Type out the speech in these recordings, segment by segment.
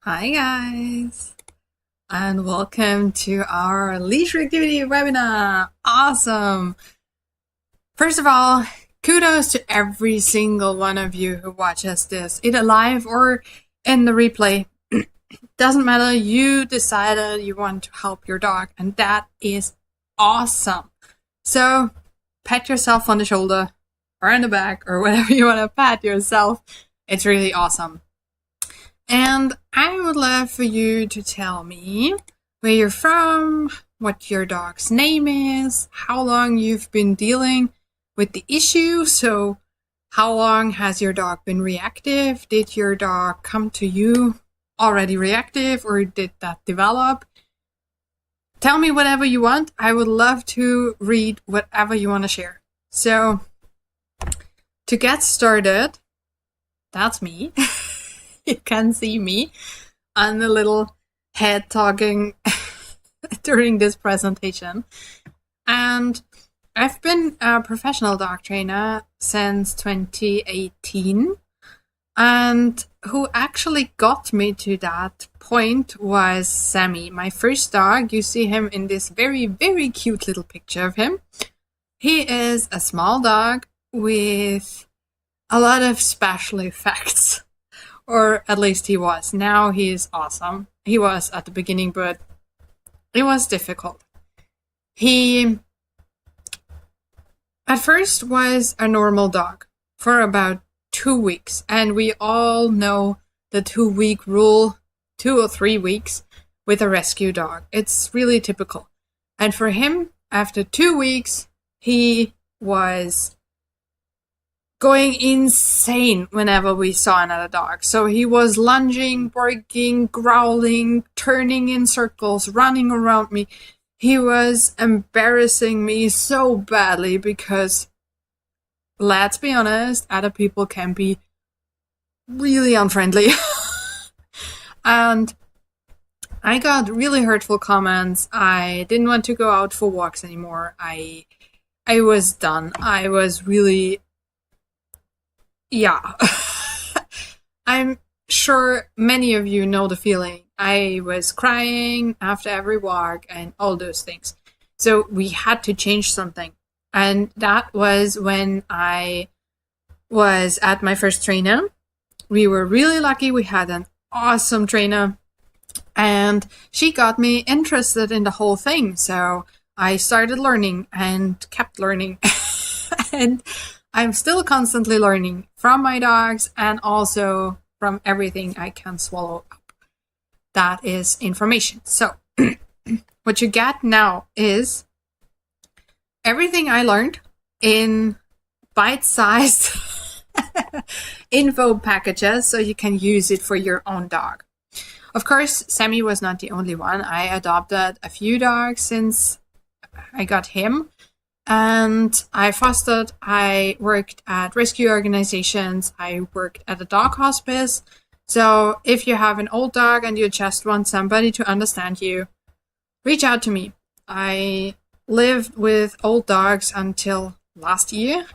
Hi guys, and welcome to our Leash Reactivity webinar. Awesome! First of all, kudos to every single one of you who watches this, either live or in the replay. Doesn't matter, you decided you want to help your dog, and that is awesome. So, pat yourself on the shoulder or on the back or whatever you want to pat yourself. It's really awesome. And I would love for you to tell me where you're from, what your dog's name is, how long you've been dealing with the issue. So how long has your dog been reactive? Did your dog come to you already reactive, or did that develop? Tell me whatever you want. I would love to read whatever you want to share. So to get started, that's me. You can see me on the little head talking during this presentation. And I've been a professional dog trainer since 2018. And who actually got me to that point was Sammy, my first dog. You see him in this very, very cute little picture of him. He is a small dog with a lot of special effects. Or at least he was. Now he is awesome. He was at the beginning, but it was difficult. He, at first, was a normal dog for about 2 weeks. And we all know the 2-week rule, 2 or 3 weeks with a rescue dog. It's really typical. And for him, after 2 weeks, he was going insane whenever we saw another dog. So he was lunging, barking, growling, turning in circles, running around me. He was embarrassing me so badly because, let's be honest, other people can be really unfriendly. And I got really hurtful comments. I didn't want to go out for walks anymore. I was done. I was really... Yeah. I'm sure many of you know the feeling. I was crying after every walk and all those things. So we had to change something. And that was when I was at my first trainer. We were really lucky. We had an awesome trainer. And she got me interested in the whole thing. So I started learning and kept learning. And I'm still constantly learning from my dogs and also from everything I can swallow up. That is information. So what you get now is everything I learned in bite-sized info packages so you can use it for your own dog. Of course, Sammy was not the only one. I adopted a few dogs since I got him. And I fostered, I worked at rescue organizations, I worked at a dog hospice. So if you have an old dog and you just want somebody to understand you, reach out to me. I lived with old dogs until last year,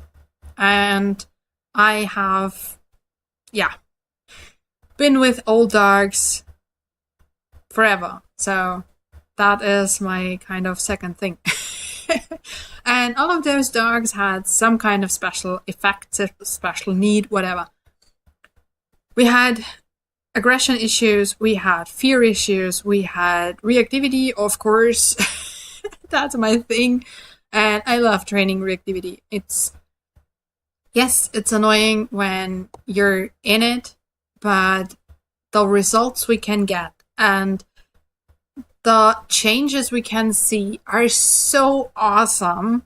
and I have, been with old dogs forever. So that is my kind of second thing. And all of those dogs had some kind of special effect, special need, whatever. We had aggression issues, we had fear issues, we had reactivity, of course. That's my thing. And I love training reactivity. It's annoying when you're in it, but the results we can get and the changes we can see are so awesome.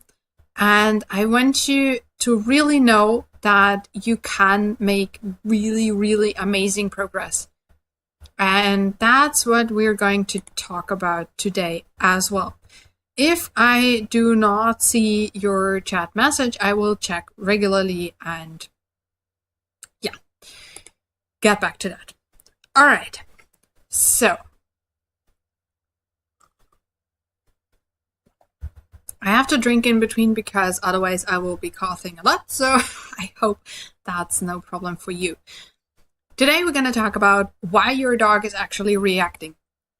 And I want you to really know that you can make really, really amazing progress. And that's what we're going to talk about today as well. If I do not see your chat message, I will check regularly and get back to that. All right. So I have to drink in between because otherwise I will be coughing a lot. So I hope that's no problem for you. Today we're going to talk about why your dog is actually reacting.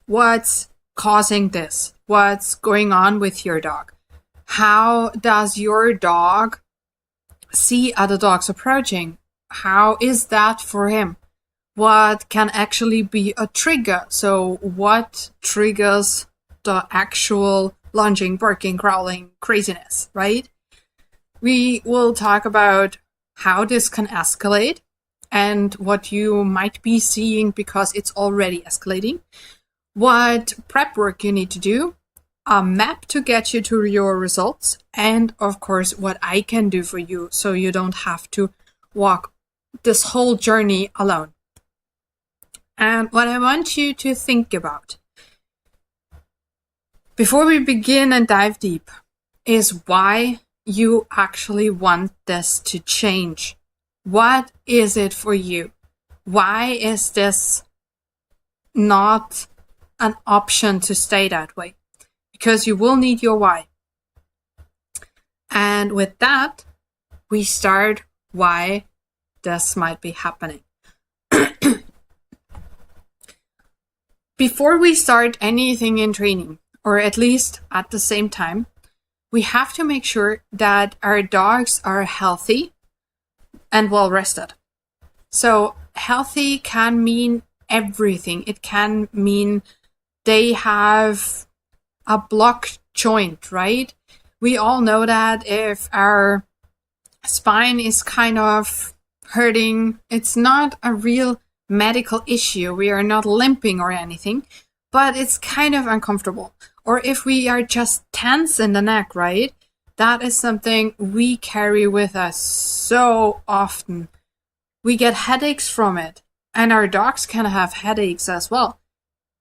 What's causing this? What's going on with your dog? How does your dog see other dogs approaching? How is that for him? What can actually be a trigger? So what triggers the actual lunging, barking, growling craziness, right? We will talk about how this can escalate and what you might be seeing because it's already escalating, what prep work you need to do, a map to get you to your results, and of course, what I can do for you so you don't have to walk this whole journey alone. And what I want you to think about before we begin and dive deep is why you actually want this to change. What is it for you? Why is this not an option to stay that way? Because you will need your why. And with that, we start why this might be happening. Before we start anything in training, or at least at the same time, we have to make sure that our dogs are healthy and well rested. So healthy can mean everything. It can mean they have a blocked joint, right? We all know that if our spine is kind of hurting, it's not a real medical issue. We are not limping or anything, but it's kind of uncomfortable. Or if we are just tense in the neck, right? That is something we carry with us so often. We get headaches from it, and our dogs can have headaches as well.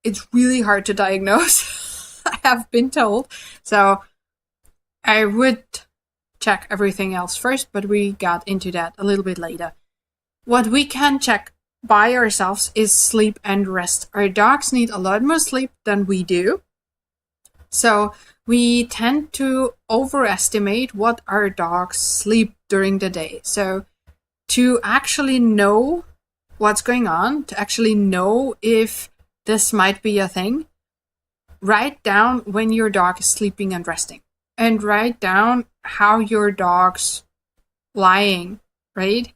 It's really hard to diagnose, I have been told. So I would check everything else first, but we got into that a little bit later. What we can check by ourselves is sleep and rest. Our dogs need a lot more sleep than we do. So we tend to overestimate what our dogs sleep during the day. So to actually know what's going on, to actually know if this might be a thing, write down when your dog is sleeping and resting. And write down how your dog's lying, right?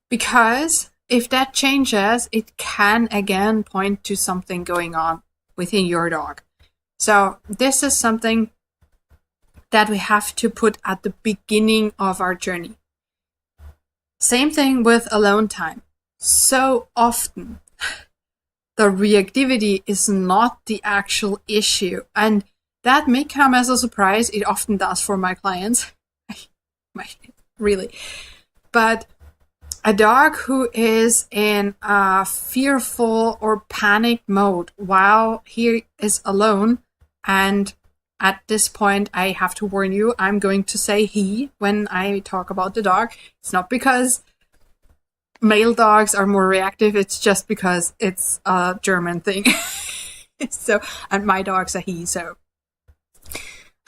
Because if that changes, it can again point to something going on within your dog. So this is something that we have to put at the beginning of our journey. Same thing with alone time. So often, the reactivity is not the actual issue. And that may come as a surprise. It often does for my clients. Really. But a dog who is in a fearful or panic mode while he is alone, and at this point, I have to warn you, I'm going to say he when I talk about the dog. It's not because male dogs are more reactive, it's just because it's a German thing. So, and my dog's a he, so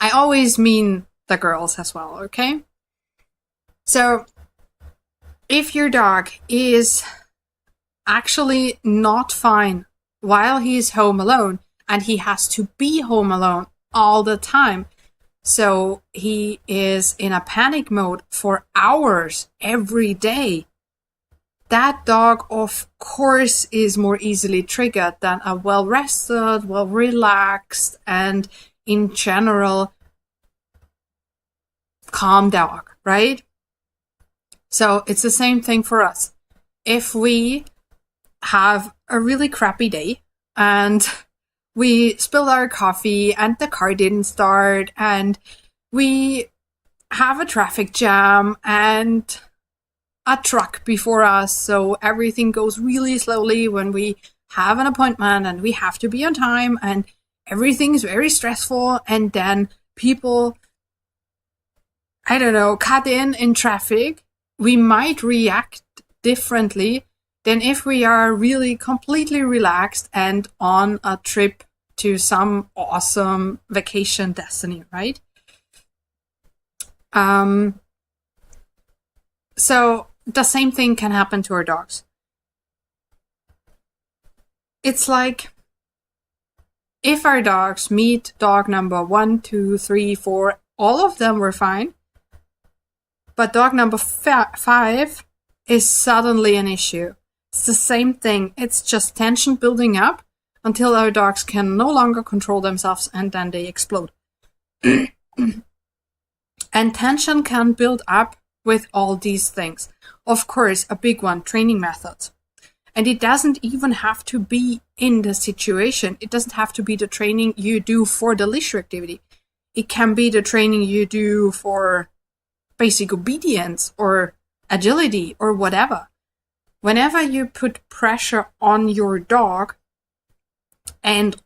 I always mean the girls as well, okay? So, if your dog is actually not fine while he's home alone, and he has to be home alone all the time, so he is in a panic mode for hours every day, that dog, of course, is more easily triggered than a well-rested, well-relaxed, and in general, calm dog, right? So it's the same thing for us. If we have a really crappy day and we spilled our coffee and the car didn't start and we have a traffic jam and a truck before us, so everything goes really slowly when we have an appointment and we have to be on time and everything's very stressful, and then people, I don't know, cut in traffic, we might react differently than if we are really completely relaxed and on a trip to some awesome vacation destiny, right? So the same thing can happen to our dogs. it's like if our dogs meet dog number 1, 2, 3, 4, all of them were fine, but dog number 5 is suddenly an issue. It's the same thing. It's just tension building up until our dogs can no longer control themselves and then they explode. And tension can build up with all these things. Of course, a big one, training methods. And it doesn't even have to be in the situation. It doesn't have to be the training you do for the leash reactivity. It can be the training you do for basic obedience or agility or whatever. Whenever you put pressure on your dog and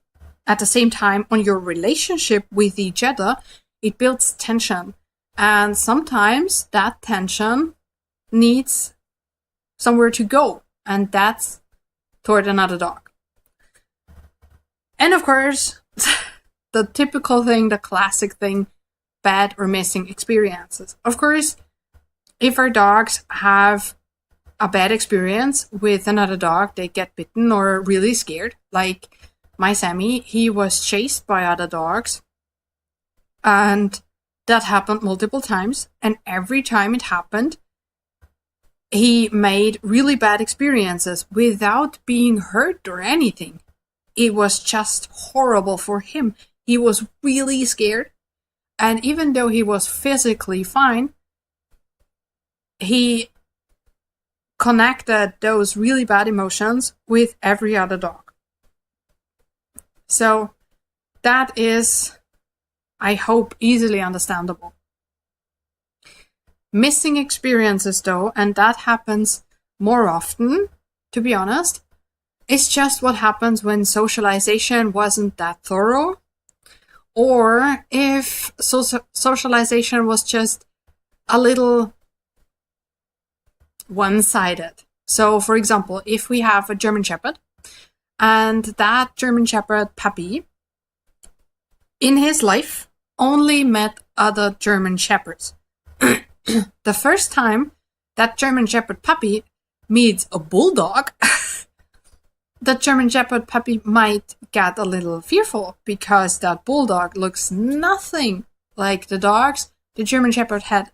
at the same time on your relationship with each other, it builds tension. And sometimes that tension needs somewhere to go. And that's toward another dog. And of course, the typical thing, the classic thing, bad or missing experiences. Of course, if our dogs have a bad experience with another dog, they get bitten or really scared. Like my Sammy, he was chased by other dogs. And that happened multiple times. And every time it happened, he made really bad experiences without being hurt or anything. It was just horrible for him. He was really scared. And even though he was physically fine, he connected those really bad emotions with every other dog. So that is, I hope, easily understandable. Missing experiences though, and that happens more often, to be honest, it's just what happens when socialization wasn't that thorough, or if socialization was just a little one-sided. So for example, if we have a German Shepherd and that German Shepherd puppy in his life only met other German Shepherds. The first time that German Shepherd puppy meets a bulldog, the German Shepherd puppy might get a little fearful because that bulldog looks nothing like the dogs the German Shepherd had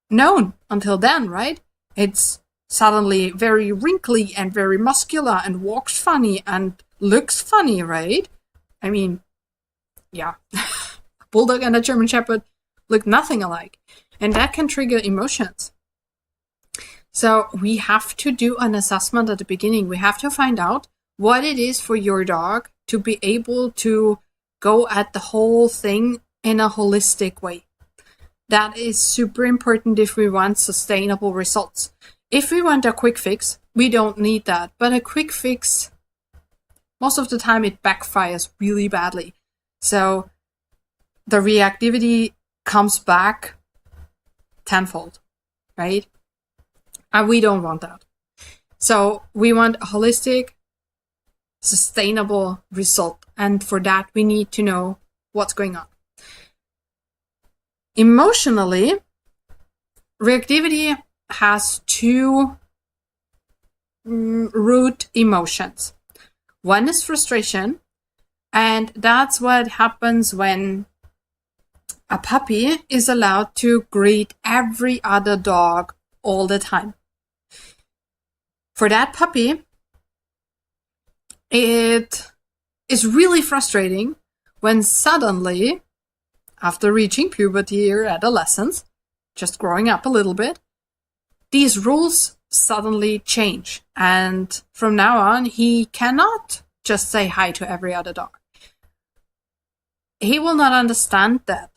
known until then, right? It's suddenly very wrinkly and very muscular and walks funny and looks funny, right? I mean, yeah. A bulldog and a German Shepherd look nothing alike. And that can trigger emotions. So we have to do an assessment at the beginning. We have to find out what it is for your dog to be able to go at the whole thing in a holistic way. That is super important if we want sustainable results. If we want a quick fix, we don't need that. But a quick fix, most of the time it backfires really badly. So the reactivity comes back tenfold, right? And we don't want that. So we want a holistic, sustainable result. And for that, we need to know what's going on. Emotionally, reactivity has two root emotions. One is frustration, and that's what happens when a puppy is allowed to greet every other dog all the time. For that puppy, it is really frustrating when suddenly, after reaching puberty or adolescence, just growing up a little bit, these rules suddenly change. And from now on, he cannot just say hi to every other dog. He will not understand that.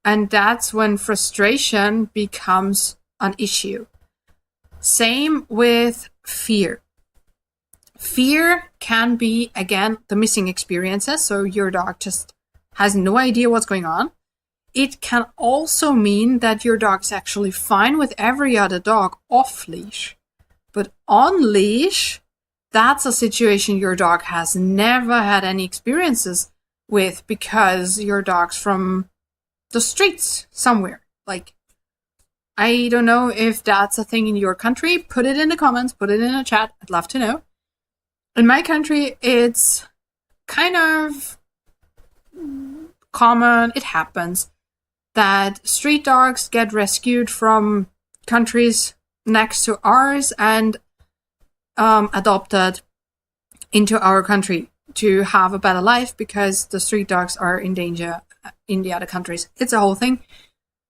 And that's when frustration becomes an issue. Same with fear. Fear can be, again, the missing experiences. So your dog just has no idea what's going on. It can also mean that your dog's actually fine with every other dog off leash. But on leash, that's a situation your dog has never had any experiences with because your dog's from the streets somewhere. Like, I don't know if that's a thing in your country. Put it in the comments, put it in the chat. I'd love to know. In my country, it's kind of common, it happens, that street dogs get rescued from countries next to ours and adopted into our country to have a better life because the street dogs are in danger in the other countries. It's a whole thing.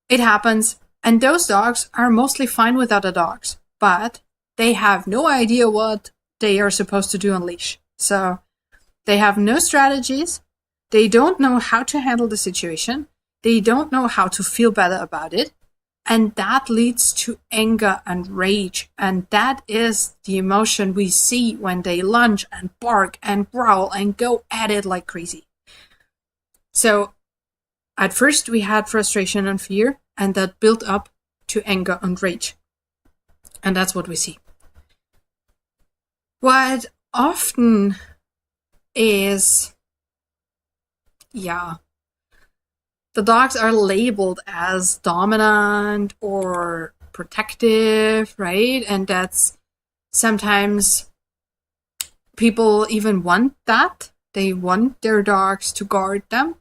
It happens. And those dogs are mostly fine with other dogs, but they have no idea what they are supposed to do on leash. So they have no strategies. They don't know how to handle the situation. They don't know how to feel better about it. And that leads to anger and rage. And that is the emotion we see when they lunge and bark and growl and go at it like crazy. So at first we had frustration and fear, and that built up to anger and rage. And that's what we see. What often is, the dogs are labeled as dominant or protective, right? And that's sometimes people even want that. They want their dogs to guard them.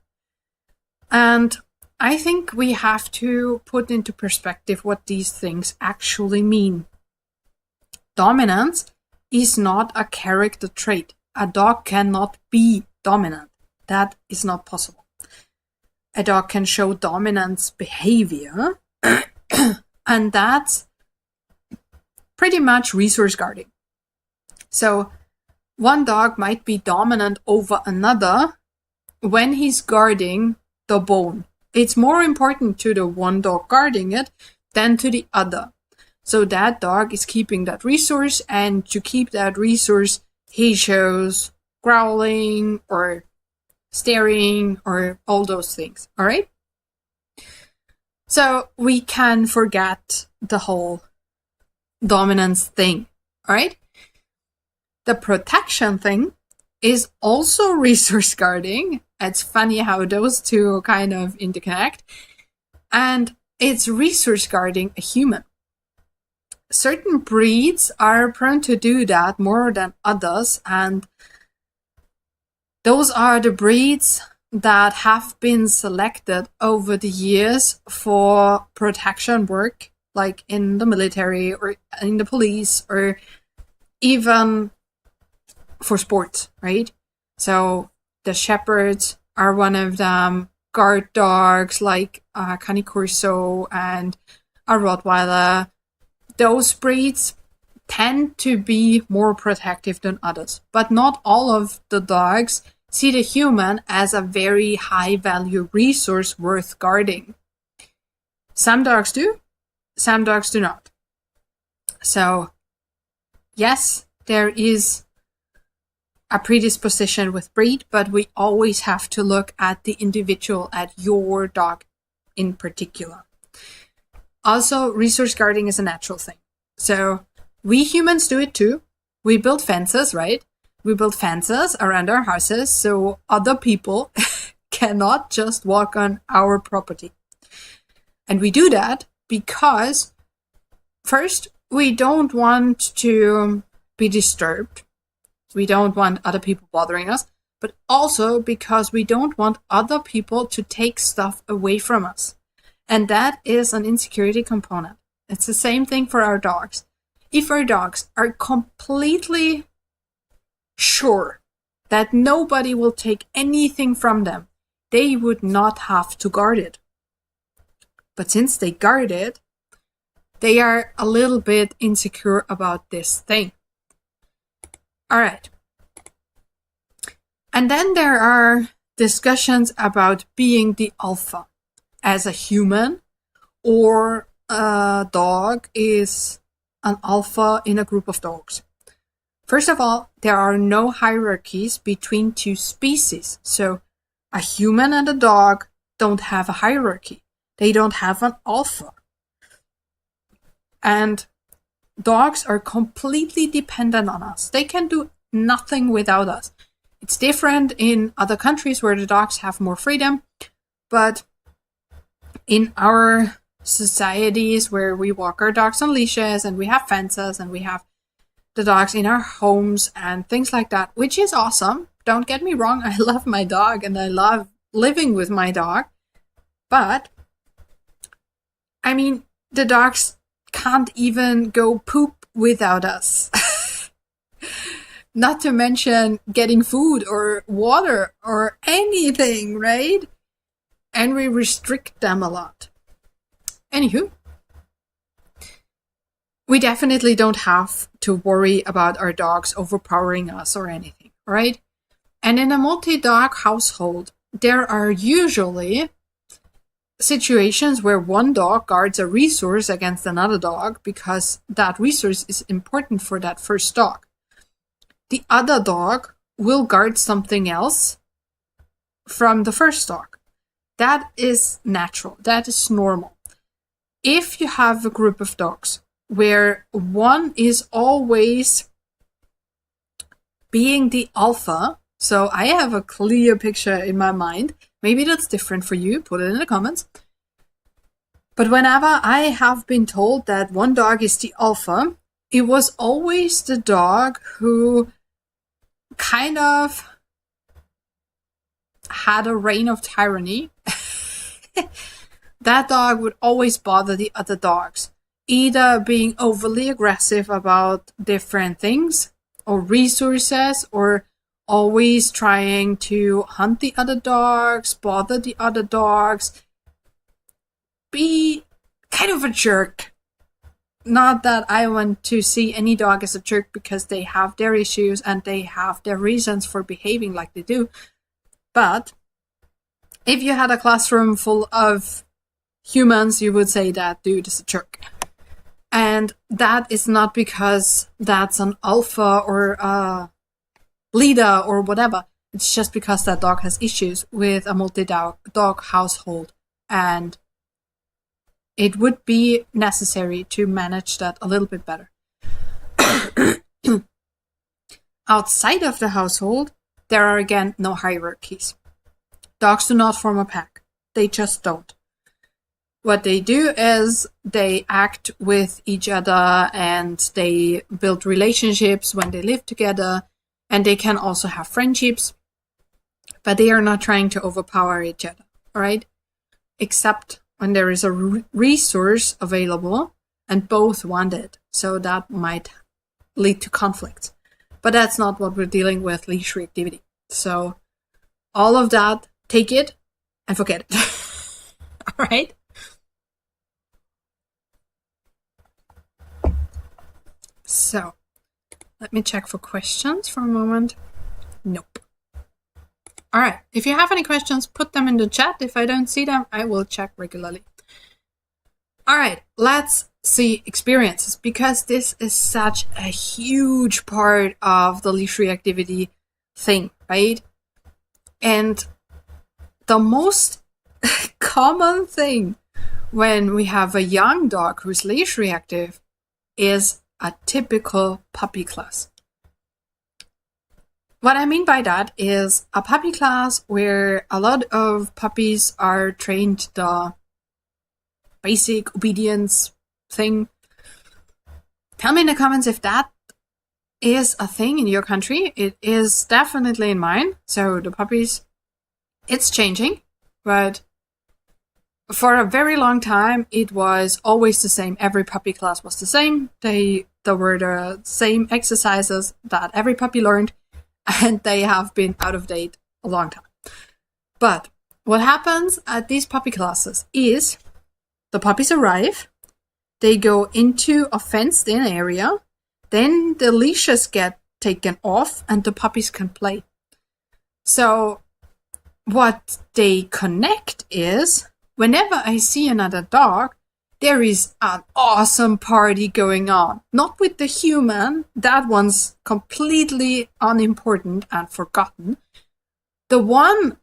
And I think we have to put into perspective what these things actually mean. Dominance is not a character trait. A dog cannot be dominant. That is not possible. A dog can show dominance behavior, and that's pretty much resource guarding. So one dog might be dominant over another when he's guarding the bone. It's more important to the one dog guarding it than to the other. So that dog is keeping that resource, and to keep that resource, he shows growling or staring or all those things. All right? So we can forget the whole dominance thing. All right? The protection thing is also resource guarding. It's funny how those two kind of interconnect. And it's resource guarding a human. Certain breeds are prone to do that more than others, and those are the breeds that have been selected over the years for protection work, like in the military or in the police or even for sports, right? So the shepherds are one of them, guard dogs like Cane Corso and a Rottweiler. Those breeds tend to be more protective than others, but not all of the dogs see the human as a very high value resource worth guarding. Some dogs do, some dogs do not. So yes, there is a predisposition with breed, but we always have to look at the individual, at your dog in particular. Also, resource guarding is a natural thing. So we humans do it too. We build fences, right? We build fences around our houses so other people cannot just walk on our property. And we do that because, first, we don't want to be disturbed. We don't want other people bothering us, but also because we don't want other people to take stuff away from us. And that is an insecurity component. It's the same thing for our dogs. If our dogs are completely sure that nobody will take anything from them, they would not have to guard it. But since they guard it, they are a little bit insecure about this thing. All right. And then there are discussions about being the alpha as a human, or a dog is an alpha in a group of dogs. First of all, there are no hierarchies between two species. So a human and a dog don't have a hierarchy. They don't have an alpha. And dogs are completely dependent on us. They can do nothing without us. It's different in other countries where the dogs have more freedom, but in our societies where we walk our dogs on leashes and we have fences and we have the dogs in our homes and things like that, which is awesome. Don't get me wrong, I love my dog and I love living with my dog. But, I mean, the dogs can't even go poop without us. Not to mention getting food or water or anything, right? And we restrict them a lot. Anywho, we definitely don't have to worry about our dogs overpowering us or anything, right? And in a multi-dog household, there are usually situations where one dog guards a resource against another dog because that resource is important for that first dog. The other dog will guard something else from the first dog. That is natural. That is normal. If you have a group of dogs where one is always being the alpha, so I have a clear picture in my mind. Maybe that's different for you. Put it in the comments. But whenever I have been told that one dog is the alpha, it was always the dog who kind of had a reign of tyranny. That dog would always bother the other dogs, either being overly aggressive about different things or resources, or always trying to hunt the other dogs, bother the other dogs, be kind of a jerk. Not that I want to see any dog as a jerk, because they have their issues and they have their reasons for behaving like they do. But if you had a classroom full of humans, you would say that dude is a jerk. And that is not because that's an alpha or a leader or whatever. It's just because that dog has issues with a multi-dog household. And it would be necessary to manage that a little bit better. Outside of the household, there are again no hierarchies. Dogs do not form a pack. They just don't. What they do is they act with each other and they build relationships when they live together, and they can also have friendships, but they are not trying to overpower each other, all right? Except when there is a resource available and both want it. So that might lead to conflict. But that's not what we're dealing with leash reactivity. So all of that, take it and forget it. All right? So let me check for questions for a moment. Nope. All right. If you have any questions, put them in the chat. If I don't see them, I will check regularly. All right. Let's see experiences, because this is such a huge part of the leash reactivity thing, right? And the most common thing when we have a young dog who's leash reactive is a typical puppy class. What I mean by that is a puppy class where a lot of puppies are trained the basic obedience thing. Tell me in the comments if that is a thing in your country. It is definitely in mine. So the puppies, it's changing, but for a very long time, it was always the same. Every puppy class was the same. There were the same exercises that every puppy learned, and they have been out of date a long time. But what happens at these puppy classes is the puppies arrive, they go into a fenced-in area, then the leashes get taken off, and the puppies can play. So what they connect is, whenever I see another dog, there is an awesome party going on. Not with the human, that one's completely unimportant and forgotten. The one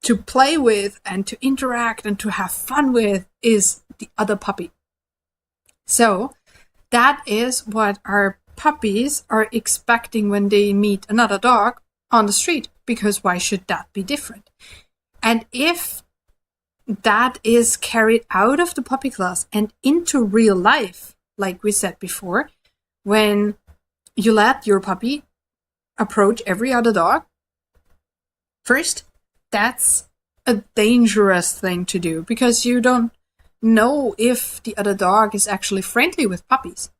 to play with and to interact and to have fun with is the other puppy. So that is what our puppies are expecting when they meet another dog on the street, because why should that be different? And if that is carried out of the puppy class and into real life, like we said before, when you let your puppy approach every other dog, first, that's a dangerous thing to do because you don't know if the other dog is actually friendly with puppies.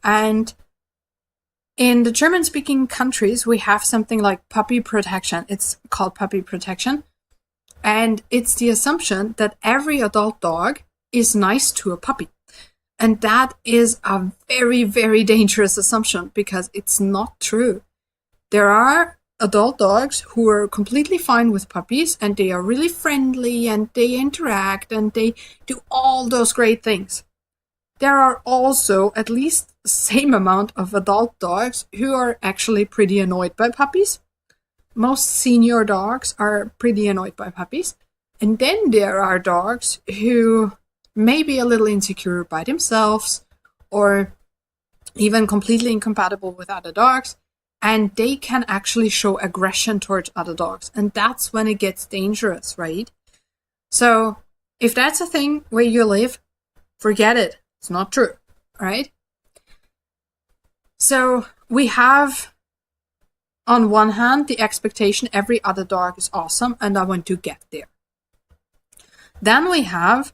And in the German-speaking countries, we have something like puppy protection. It's called puppy protection. And it's the assumption that every adult dog is nice to a puppy. And that is a very, very dangerous assumption because it's not true. There are adult dogs who are completely fine with puppies and they are really friendly and they interact and they do all those great things. There are also at least the same amount of adult dogs who are actually pretty annoyed by puppies. Most senior dogs are pretty annoyed by puppies. And then there are dogs who may be a little insecure by themselves or even completely incompatible with other dogs. And they can actually show aggression towards other dogs. And that's when it gets dangerous, right? So if that's a thing where you live, forget it. It's not true, right? So we have, on one hand, the expectation every other dog is awesome and I want to get there. Then we have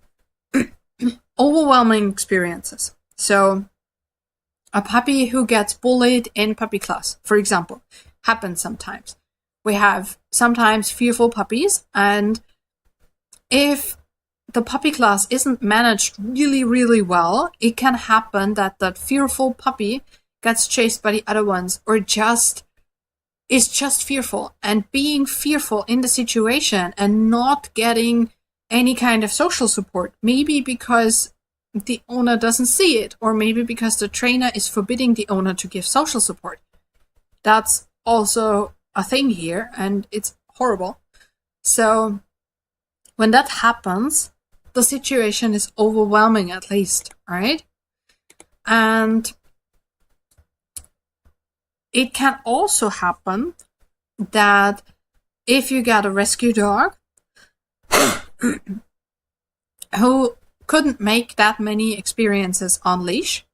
overwhelming experiences. So a puppy who gets bullied in puppy class, for example, happens sometimes. We have sometimes fearful puppies, and if the puppy class isn't managed really, really well, it can happen that that fearful puppy gets chased by the other ones or is just fearful. And being fearful in the situation and not getting any kind of social support, maybe because the owner doesn't see it, or maybe because the trainer is forbidding the owner to give social support. That's also a thing here, and it's horrible. So when that happens, the situation is overwhelming at least, right? And it can also happen that if you get a rescue dog who couldn't make that many experiences on leash,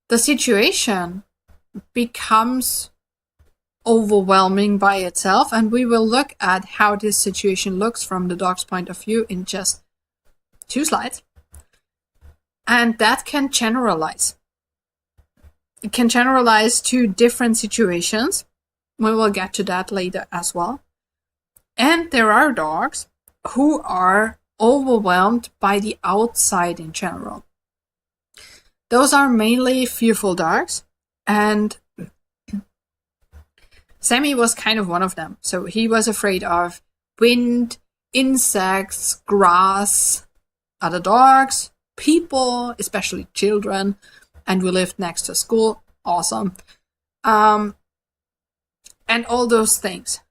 the situation becomes overwhelming by itself, and we will look at how this situation looks from the dog's point of view in just 2 slides. And that can generalize. It can generalize to different situations. We will get to that later as well. And there are dogs who are overwhelmed by the outside in general. Those are mainly fearful dogs, and Sammy was kind of one of them. So he was afraid of wind, insects, grass, other dogs, people, especially children, and we lived next to school. Awesome. And all those things.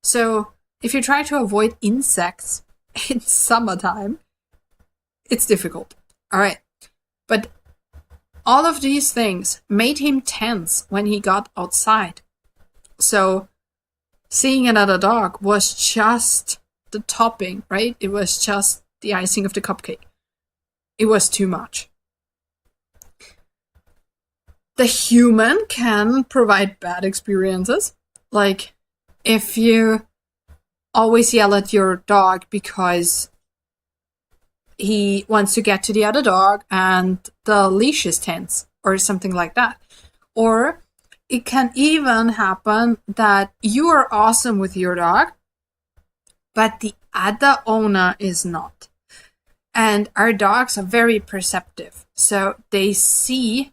So if you try to avoid insects in summertime, it's difficult. All right. But all of these things made him tense when he got outside. So seeing another dog was just the topping, right? It was just the icing of the cupcake. It was too much. The human can provide bad experiences. Like if you always yell at your dog because he wants to get to the other dog and the leash is tense or something like that. Or it can even happen that you are awesome with your dog, but the other owner is not. And our dogs are very perceptive, so they see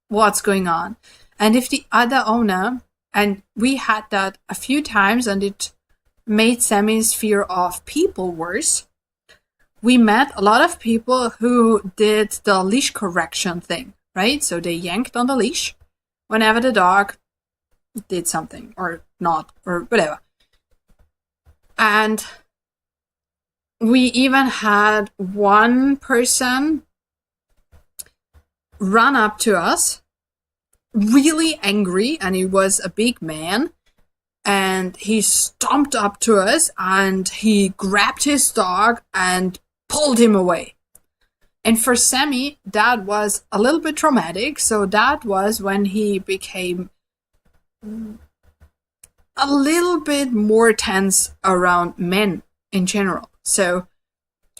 what's going on. And if the other owner, and we had that a few times, and it made Sammy's fear of people worse. We met a lot of people who did the leash correction thing, right? So they yanked on the leash whenever the dog did something or not or whatever. And we even had one person run up to us really angry, and he was a big man. And he stomped up to us and he grabbed his dog and pulled him away. And for Sammy, that was a little bit traumatic. So that was when he became a little bit more tense around men in general. So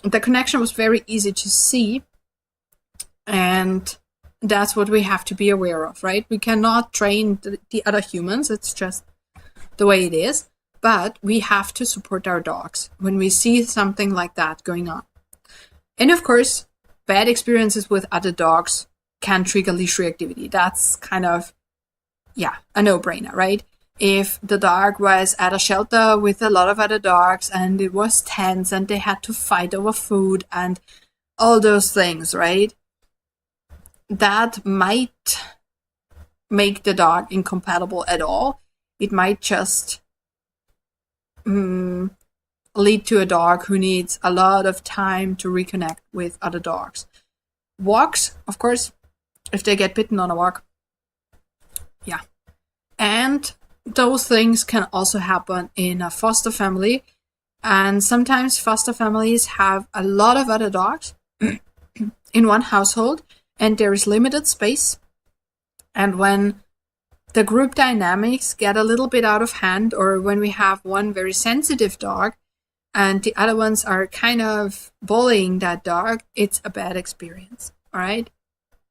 the connection was very easy to see. And that's what we have to be aware of, right? We cannot train the other humans. It's just the way it is. But we have to support our dogs when we see something like that going on. And of course, bad experiences with other dogs can trigger leash reactivity. That's kind of, a no-brainer, right? If the dog was at a shelter with a lot of other dogs and it was tense and they had to fight over food and all those things, right? That might make the dog incompatible at all. It might just lead to a dog who needs a lot of time to reconnect with other dogs. Walks, of course, if they get bitten on a walk. Yeah. And those things can also happen in a foster family. And sometimes foster families have a lot of other dogs in one household, and there is limited space. And when the group dynamics get a little bit out of hand, or when we have one very sensitive dog and the other ones are kind of bullying that dog, it's a bad experience. All right.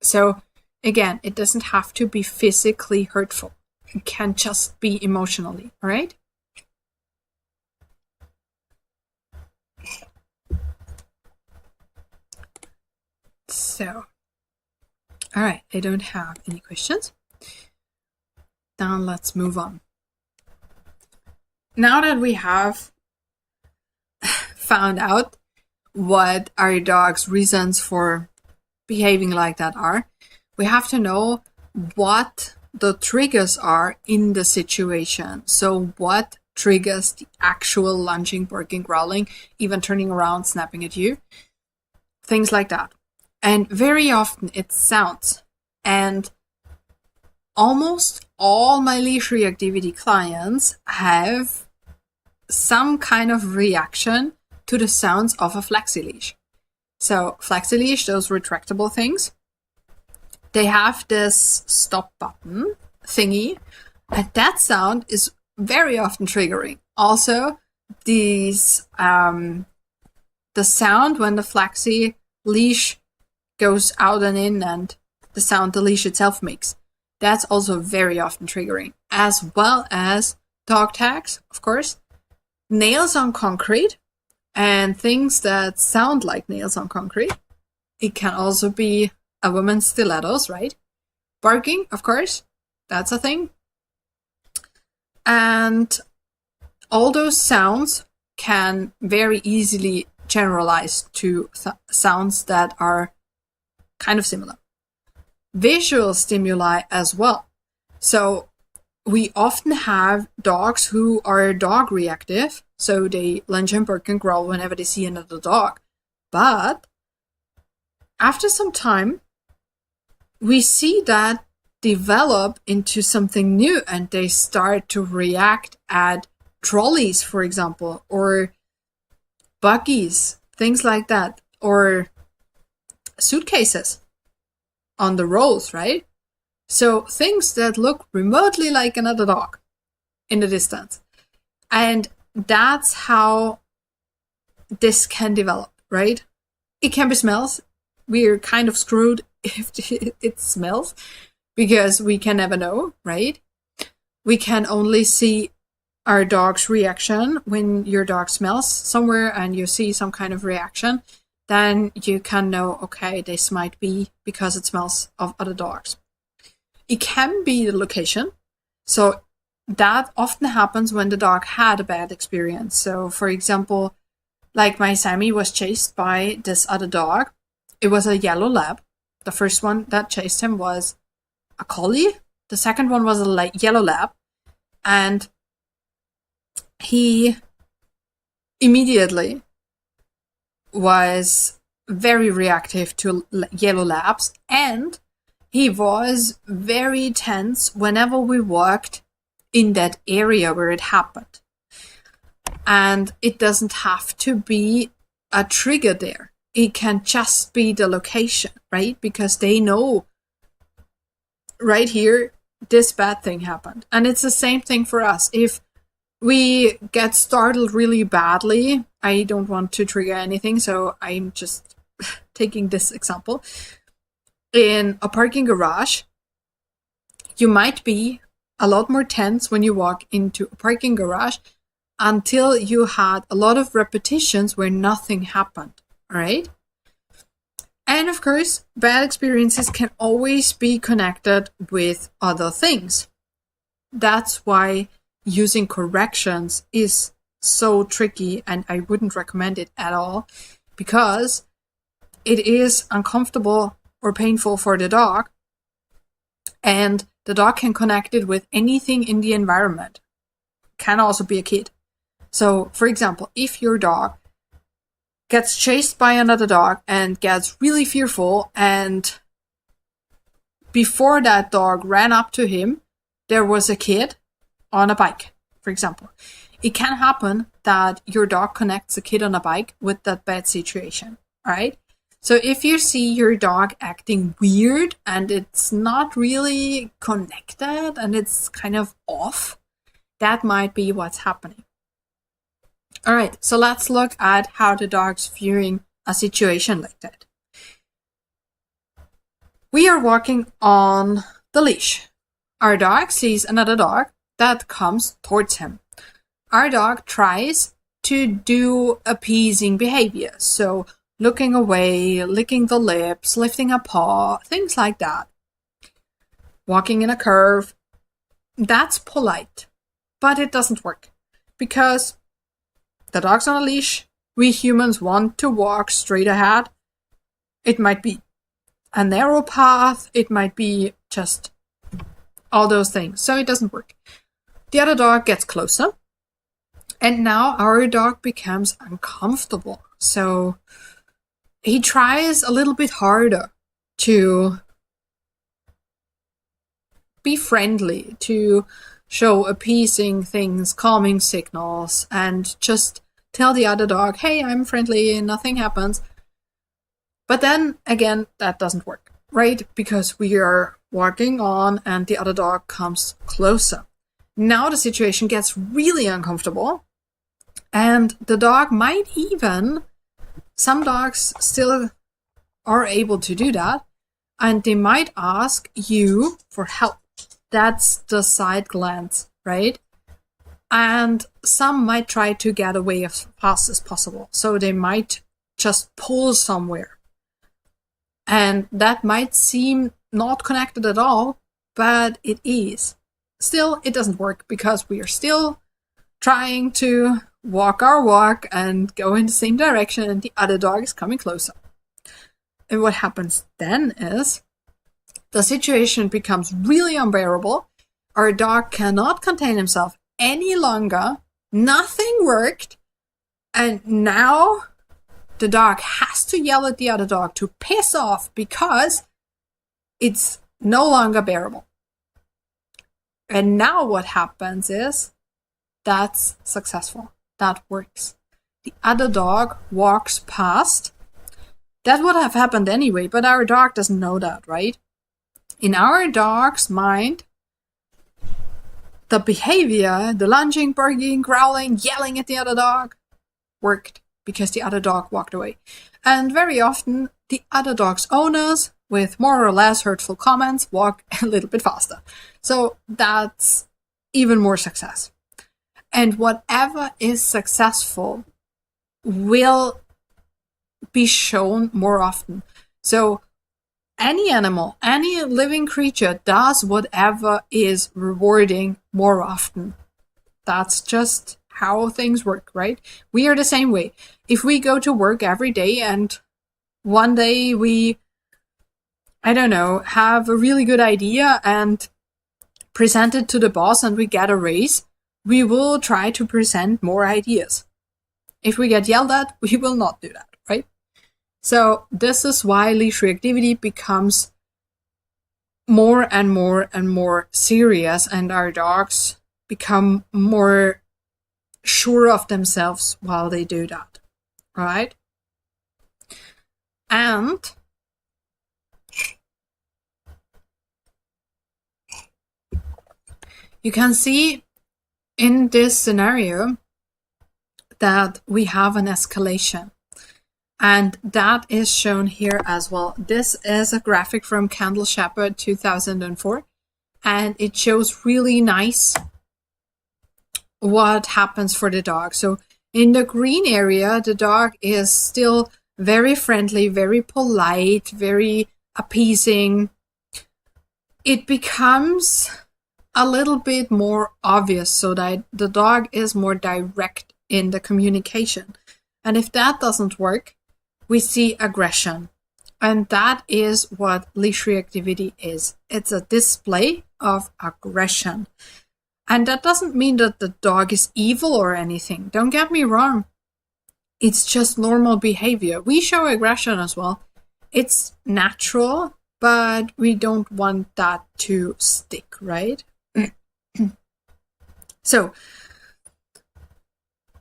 So again, it doesn't have to be physically hurtful. It can just be emotionally. All right. So, all right. I don't have any questions. Now let's move on. Now that we have found out what our dog's reasons for behaving like that are, we have to know what the triggers are in the situation. So what triggers the actual lunging, barking, growling, even turning around, snapping at you, things like that. And very often it's sounds. And almost all my leash reactivity clients have some kind of reaction to the sounds of a flexi leash. So flexi leash, those retractable things, they have this stop button thingy, and that sound is very often triggering. Also, these the sound when the flexi leash goes out and in, and the sound the leash itself makes, that's also very often triggering, as well as dog tags, of course, nails on concrete, and things that sound like nails on concrete. It can also be a woman's stilettos, right? Barking, of course, that's a thing. And all those sounds can very easily generalize to sounds that are kind of similar. Visual stimuli as well. So we often have dogs who are dog reactive, so they lunge and bark and growl whenever they see another dog. But after some time, we see that develop into something new, and they start to react at trolleys, for example, or buggies, things like that, or suitcases on the roads, right? So things that look remotely like another dog in the distance. And that's how this can develop, right? It can be smells. We're kind of screwed if it smells, because we can never know, right? We can only see our dog's reaction. When your dog smells somewhere and you see some kind of reaction, then you can know, okay, this might be because it smells of other dogs. It can be the location. So that often happens when the dog had a bad experience. So for example, like my Sammy was chased by this other dog. It was a yellow lab. The first one that chased him was a collie. The second one was a yellow lab. And he immediately was very reactive to yellow labs, and he was very tense whenever we walked in that area where it happened. And it doesn't have to be a trigger there. it can just be the location, right? Because they know right here, this bad thing happened. And it's the same thing for us. If we get startled really badly, I don't want to trigger anything, so I'm just taking this example. In a parking garage, you might be a lot more tense when you walk into a parking garage until you had a lot of repetitions where nothing happened, all right? And of course, bad experiences can always be connected with other things. That's why using corrections is so tricky, and I wouldn't recommend it at all, because it is uncomfortable or painful for the dog, and the dog can connect it with anything in the environment. Can also be a kid. So, for example, if your dog gets chased by another dog and gets really fearful, and before that dog ran up to him, there was a kid on a bike, for example. It can happen that your dog connects a kid on a bike with that bad situation, all right? So if you see your dog acting weird and it's not really connected and it's kind of off, that might be what's happening. All right, so let's look at how the dog's viewing a situation like that. We are walking on the leash. Our dog sees another dog that comes towards him. Our dog tries to do appeasing behavior, so looking away, licking the lips, lifting a paw, things like that. Walking in a curve, that's polite, but it doesn't work because the dog's on a leash. We humans want to walk straight ahead. It might be a narrow path. It might be just all those things. So it doesn't work. The other dog gets closer. And now our dog becomes uncomfortable. So he tries a little bit harder to be friendly, to show appeasing things, calming signals, and just tell the other dog, hey, I'm friendly and nothing happens. But then again, that doesn't work, right? Because we are walking on and the other dog comes closer. Now the situation gets really uncomfortable, and the dog might even, some dogs still are able to do that, and they might ask you for help. That's the side glance, right? And some might try to get away as fast as possible. So they might just pull somewhere. And that might seem not connected at all, but it is. Still, it doesn't work because we are still trying to walk our walk and go in the same direction, and the other dog is coming closer. And what happens then is the situation becomes really unbearable. Our dog cannot contain himself any longer. Nothing worked. And now the dog has to yell at the other dog to piss off because it's no longer bearable. And now what happens is that's successful. That works. The other dog walks past. That would have happened anyway, but our dog doesn't know that, right? In our dog's mind, the behavior, the lunging, barking, growling, yelling at the other dog worked because the other dog walked away. And very often, the other dog's owners, with more or less hurtful comments, walk a little bit faster. So that's even more success. And whatever is successful will be shown more often. So any animal, any living creature does whatever is rewarding more often. That's just how things work, right? We are the same way. If we go to work every day and one day we, I don't know, have a really good idea and present it to the boss and we get a raise, we will try to present more ideas. If we get yelled at, we will not do that, right? So this is why leash reactivity becomes more and more and more serious, and our dogs become more sure of themselves while they do that, right? And you can see in this scenario that we have an escalation. And that is shown here as well. This is a graphic from Candle Shepherd 2004. And it shows really nice what happens for the dog. So in the green area, the dog is still very friendly, very polite, very appeasing. It becomes a little bit more obvious so that the dog is more direct in the communication. And if that doesn't work, we see aggression. And that is what leash reactivity is. It's a display of aggression. And that doesn't mean that the dog is evil or anything. Don't get me wrong. It's just normal behavior. We show aggression as well. It's natural, but we don't want that to stick, right? So,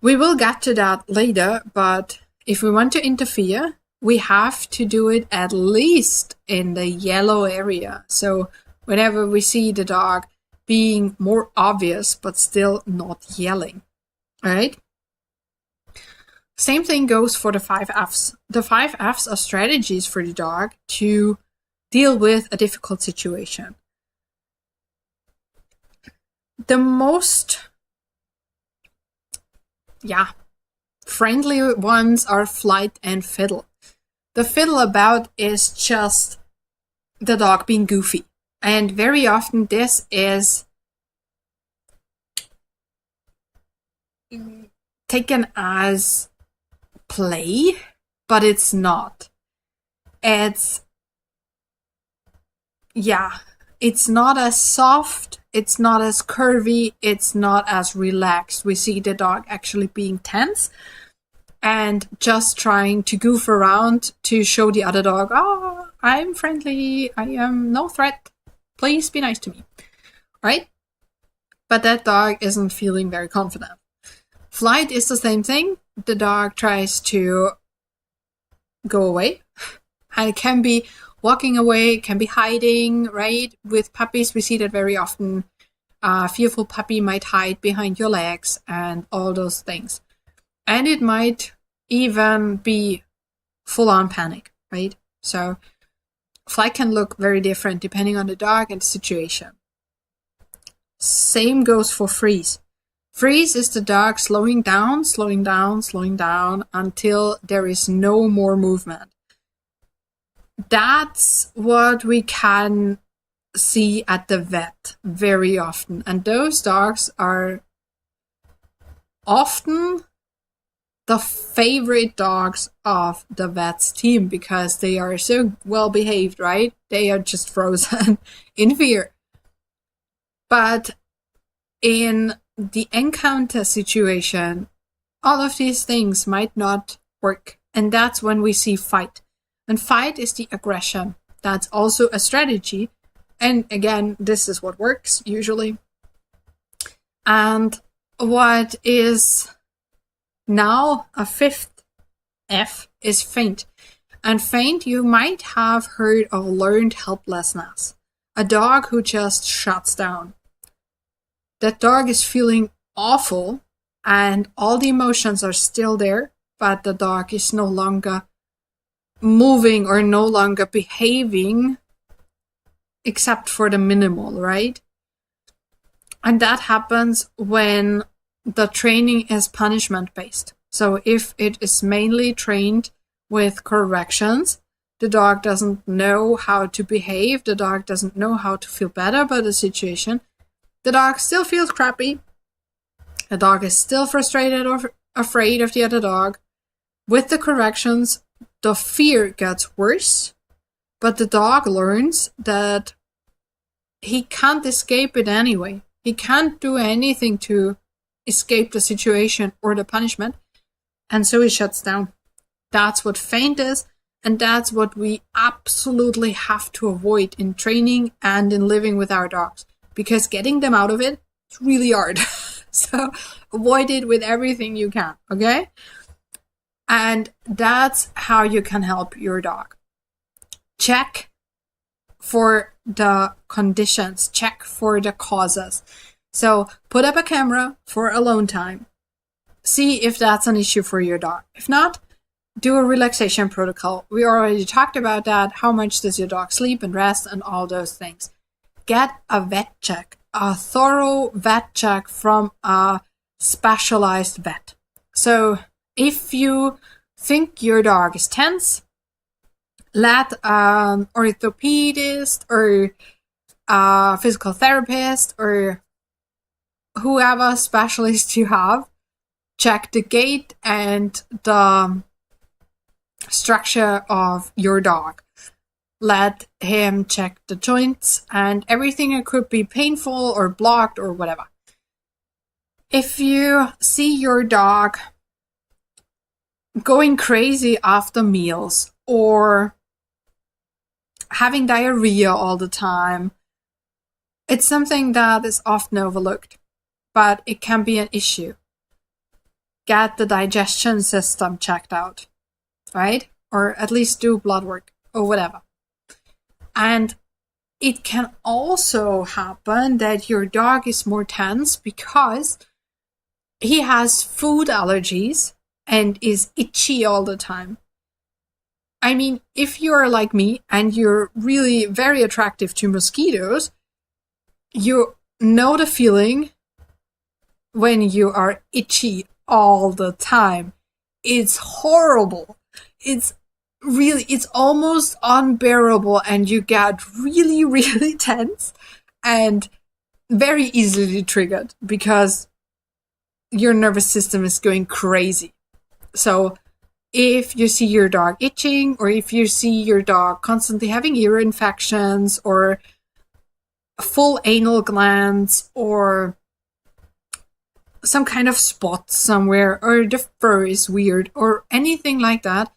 we will get to that later, but if we want to interfere, we have to do it at least in the yellow area. So whenever we see the dog being more obvious, but still not yelling, all right? Same thing goes for the 5 Fs. The 5 Fs are strategies for the dog to deal with a difficult situation. The most, friendly ones are flight and fiddle. The fiddle about is just the dog being goofy. And very often this is taken as play, but it's not. It's not as soft, it's not as curvy, it's not as relaxed. We see the dog actually being tense and just trying to goof around to show the other dog, oh, I'm friendly, I am no threat, please be nice to me, right? But that dog isn't feeling very confident. Flight is the same thing. The dog tries to go away, and it can be walking away, it can be hiding, right? With puppies, we see that very often. A fearful puppy might hide behind your legs and all those things. And it might even be full-on panic, right? So flight can look very different depending on the dog and the situation. Same goes for freeze. Freeze is the dog slowing down until there is no more movement. That's what we can see at the vet very often. And those dogs are often the favorite dogs of the vet's team because they are so well behaved, right? They are just frozen in fear. But in the encounter situation, all of these things might not work. And that's when we see fight. And fight is the aggression. That's also a strategy. And again, this is what works usually. And what is now a 5th F is feint. And feint, you might have heard of learned helplessness. A dog who just shuts down. That dog is feeling awful and all the emotions are still there, but the dog is no longer moving or no longer behaving except for the minimal, right? And that happens when the training is punishment based. So if it is mainly trained with corrections, the dog doesn't know how to behave, the dog doesn't know how to feel better about the situation, the dog still feels crappy, the dog is still frustrated or afraid of the other dog. With the corrections, the fear gets worse, but the dog learns that he can't escape it anyway. He can't do anything to escape the situation or the punishment, and so he shuts down. That's what feint is, and that's what we absolutely have to avoid in training and in living with our dogs, because getting them out of it is really hard. So avoid it with everything you can, okay? And that's how you can help your dog. Check for the conditions, check for the causes. So put up a camera for alone time. See if that's an issue for your dog. If not, do a relaxation protocol. We already talked about that. How much does your dog sleep and rest and all those things. Get a vet check, a thorough vet check from a specialized vet. So if you think your dog is tense, let an orthopedist or a physical therapist or whoever specialist you have check the gait and the structure of your dog. Let him check the joints and everything that could be painful or blocked or whatever. If you see your dog going crazy after meals or having diarrhea all the time, it's something that is often overlooked, but it can be an issue. Get the digestion system checked out, right? Or at least do blood work or whatever. And it can also happen that your dog is more tense because he has food allergies and is itchy all the time. I mean, if you're like me and you're really very attractive to mosquitoes, you know the feeling when you are itchy all the time. It's horrible. It's almost unbearable, and you get really, really tense and very easily triggered because your nervous system is going crazy. So if you see your dog itching, or if you see your dog constantly having ear infections or full anal glands or some kind of spot somewhere, or the fur is weird or anything like that,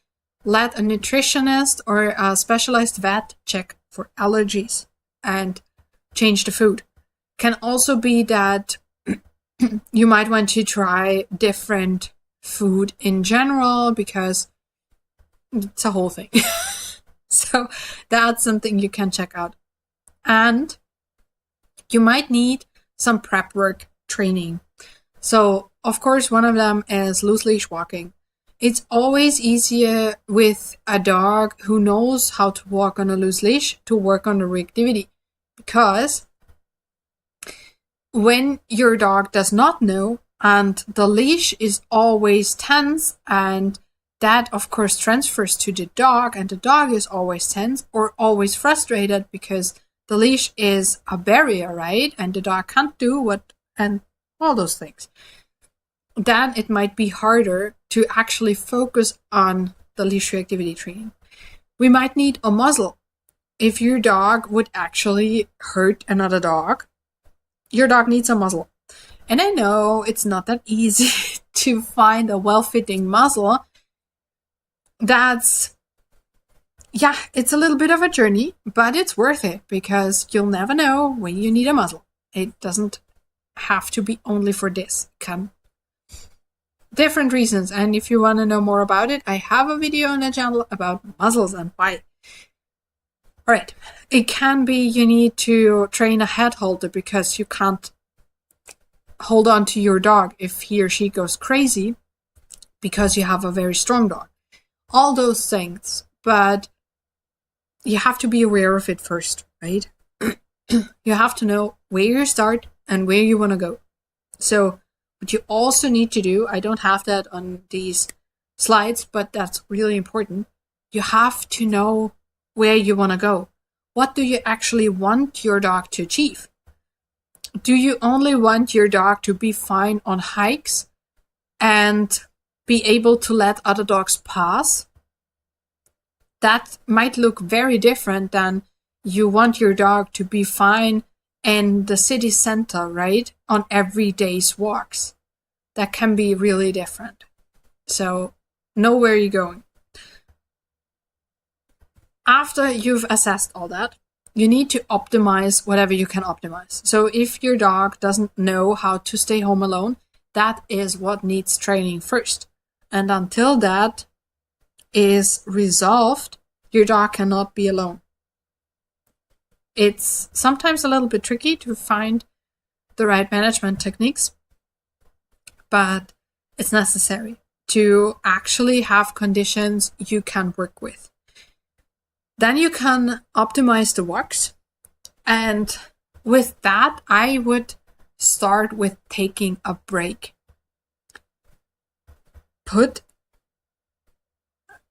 let a nutritionist or a specialized vet check for allergies and change the food. Can also be that you might want to try different food in general because it's a whole thing. So that's something you can check out. And you might need some prep work training. So, of course, one of them is loose leash walking. It's always easier with a dog who knows how to walk on a loose leash to work on the reactivity, because when your dog does not know and the leash is always tense, and that of course transfers to the dog, and the dog is always tense or always frustrated because the leash is a barrier, right? And the dog can't do what, and all those things. Then it might be harder to actually focus on the leash reactivity training. We might need a muzzle. If your dog would actually hurt another dog, your dog needs a muzzle. And I know it's not that easy to find a well-fitting muzzle. It's a little bit of a journey, but it's worth it because you'll never know when you need a muzzle. It doesn't have to be only for this. It can different reasons. And if you want to know more about it, I have a video on the channel about muzzles and why. All right. It can be you need to train a head holder because you can't hold on to your dog if he or she goes crazy because you have a very strong dog. All those things. But you have to be aware of it first, right? You have to know where you start and where you want to go. So what you also need to do, I don't have that on these slides, but that's really important. You have to know where you want to go. What do you actually want your dog to achieve? Do you only want your dog to be fine on hikes and be able to let other dogs pass? That might look very different than you want your dog to be fine in the city center, right? On every day's walks. That can be really different. So know where you're going. After you've assessed all that, you need to optimize whatever you can optimize. So if your dog doesn't know how to stay home alone, that is what needs training first. And until that is resolved, your dog cannot be alone. It's sometimes a little bit tricky to find the right management techniques, but it's necessary to actually have conditions you can work with. Then you can optimize the walks. And with that, I would start with taking a break. Put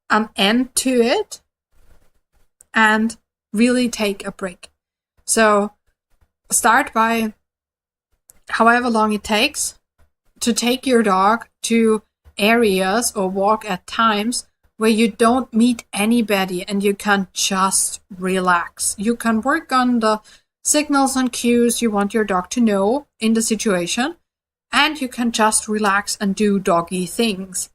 an end to it and really take a break. So start by however long it takes to take your dog to areas or walk at times where you don't meet anybody and you can just relax. You can work on the signals and cues you want your dog to know in the situation, and you can just relax and do doggy things.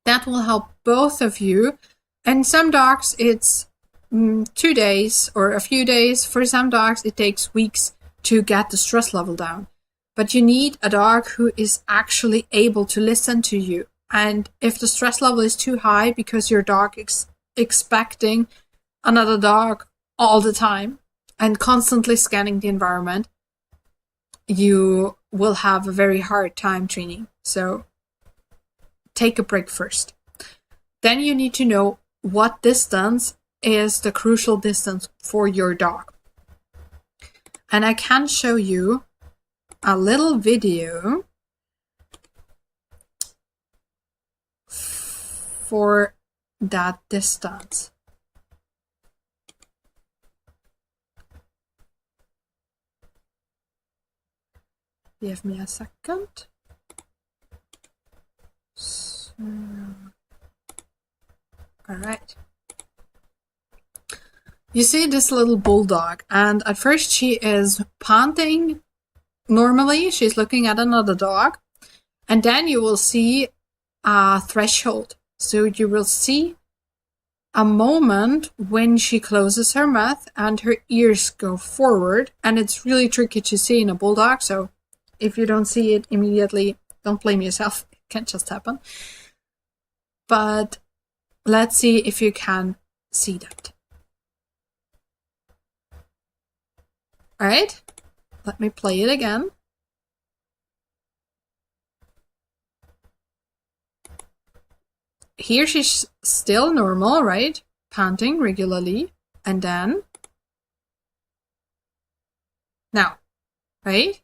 That will help both of you. And some dogs, it's 2 days or a few days. For some dogs, it takes weeks to get the stress level down. But you need a dog who is actually able to listen to you. And if the stress level is too high because your dog is expecting another dog all the time and constantly scanning the environment, you will have a very hard time training. So take a break first. Then you need to know what distance is the crucial distance for your dog. And I can show you a little video for that distance. Give me a second. So, all right. You see this little bulldog, and at first she is panting. Normally, she's looking at another dog, and then you will see a threshold. So you will see a moment when she closes her mouth and her ears go forward, and it's really tricky to see in a bulldog. So if you don't see it immediately, don't blame yourself. It can just happen. But let's see if you can see that. All right, let me play it again. Here she's still normal, right? Panting regularly. And then now, right?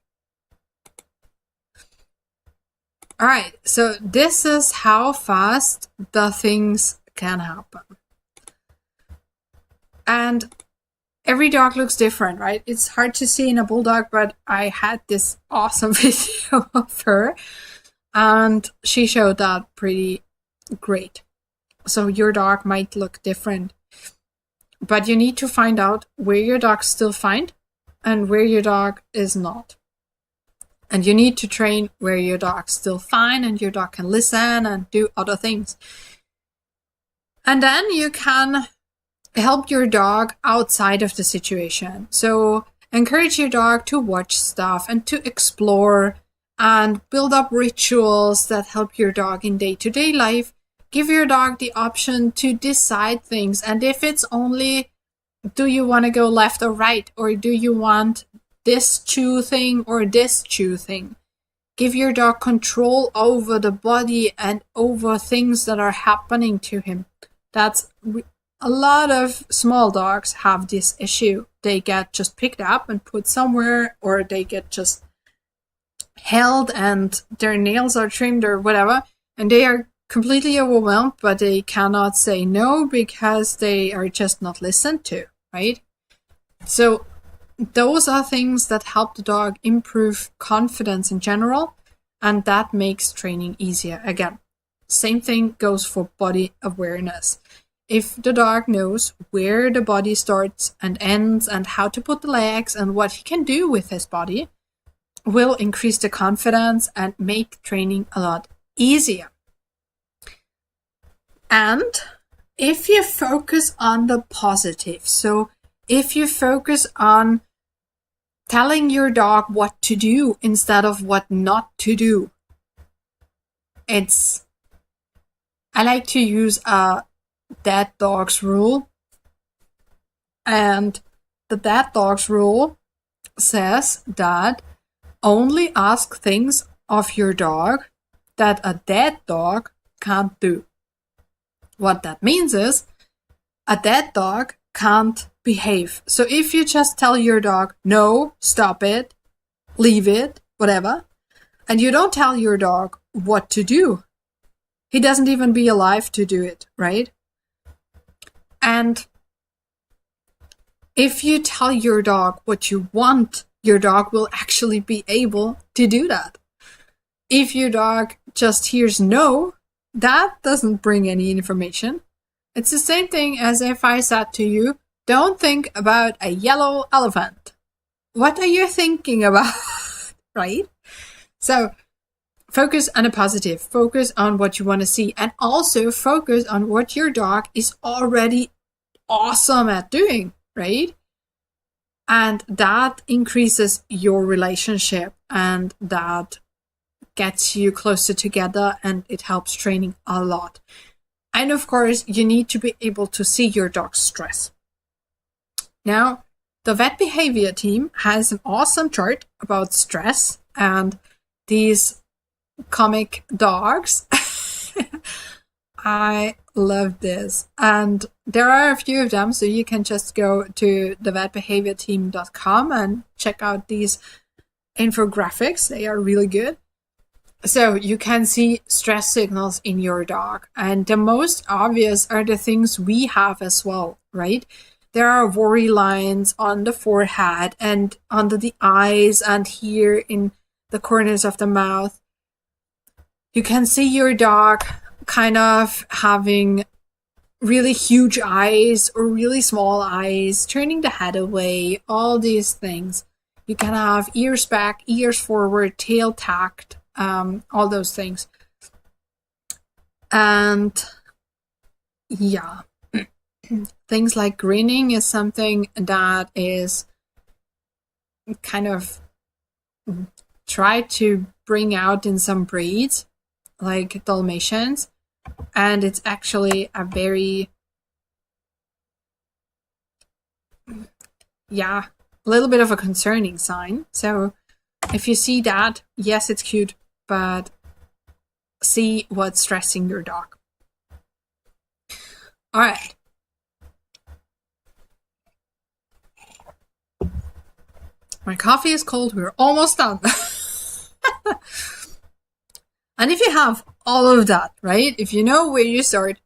All right, so this is how fast the things can happen. And every dog looks different, right? It's hard to see in a bulldog, but I had this awesome video of her and she showed that pretty great. So your dog might look different, but you need to find out where your dog's still fine and where your dog is not. And you need to train where your dog's still fine and your dog can listen and do other things. And then you can help your dog outside of the situation. So encourage your dog to watch stuff and to explore and build up rituals that help your dog in day-to-day life. Give your dog the option to decide things. And if it's only, do you want to go left or right? Or do you want this chew thing or this chew thing? Give your dog control over the body and over things that are happening to him. That's a lot of small dogs have this issue. They get just picked up and put somewhere, or they get just held and their nails are trimmed or whatever, and they are completely overwhelmed, but they cannot say no because they are just not listened to, right? So those are things that help the dog improve confidence in general, and that makes training easier. Again, same thing goes for body awareness. If the dog knows where the body starts and ends and how to put the legs and what he can do with his body, will increase the confidence and make training a lot easier. And if you focus on the positive, so if you focus on telling your dog what to do instead of what not to do, it's I like to use a dead dogs rule. And the dead dogs rule says that only ask things of your dog that a dead dog can't do. What that means is a dead dog can't behave. So if you just tell your dog, no, stop it, leave it, whatever, and you don't tell your dog what to do, he doesn't even be alive to do it, right? And if you tell your dog what you want, your dog will actually be able to do that. If your dog just hears no, that doesn't bring any information. It's the same thing as if I said to you, don't think about a yellow elephant. What are you thinking about? Right? So focus on a positive, focus on what you want to see, and also focus on what your dog is already awesome at doing, right? And that increases your relationship, and that gets you closer together, and it helps training a lot. And of course, you need to be able to see your dog's stress. Now, the vet behavior team has an awesome chart about stress and these comic dogs. I love this. And there are a few of them, so you can just go to thevetbehaviorteam.com and check out these infographics. They are really good. So you can see stress signals in your dog. And the most obvious are the things we have as well, right? There are worry lines on the forehead and under the eyes and here in the corners of the mouth. You can see your dog kind of having really huge eyes or really small eyes, turning the head away, all these things. You can have ears back, ears forward, tail tucked, all those things. And yeah, things like grinning is something that is kind of tried to bring out in some breeds, like Dalmatians. And it's actually a very, a little bit of a concerning sign. So if you see that, yes, it's cute, but see what's stressing your dog. All right. My coffee is cold. We're almost done. And if you have all of that, right? If you know where you start,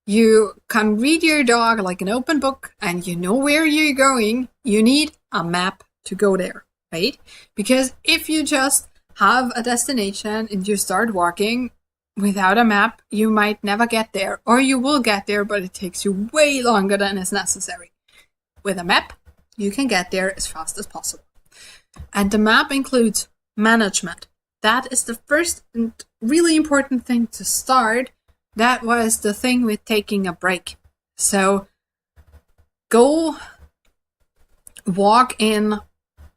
you can read your dog like an open book and you know where you're going, you need a map to go there, right? Because if you just have a destination and you start walking without a map, you might never get there, or you will get there, but it takes you way longer than is necessary. With a map, you can get there as fast as possible. And the map includes management. That is the first and really important thing to start. That was the thing with taking a break. So go walk in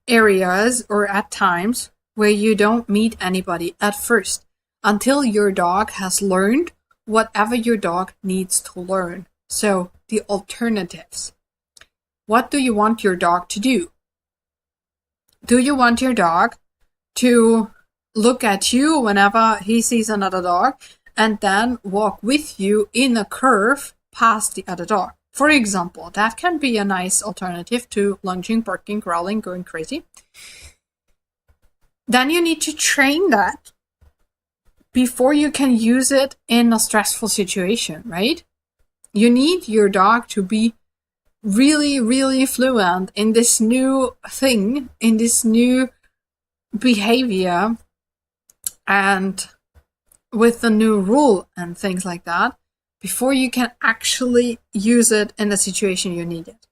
areas or at times where you don't meet anybody at first, until your dog has learned whatever your dog needs to learn. So the alternatives. What do you want your dog to do? Do you want your dog to look at you whenever he sees another dog and then walk with you in a curve past the other dog? For example, that can be a nice alternative to lunging, barking, growling, going crazy. Then you need to train that before you can use it in a stressful situation, right? You need your dog to be really, really fluent in this new thing, in this new behavior, and with the new rule and things like that, before you can actually use it in the situation you need it.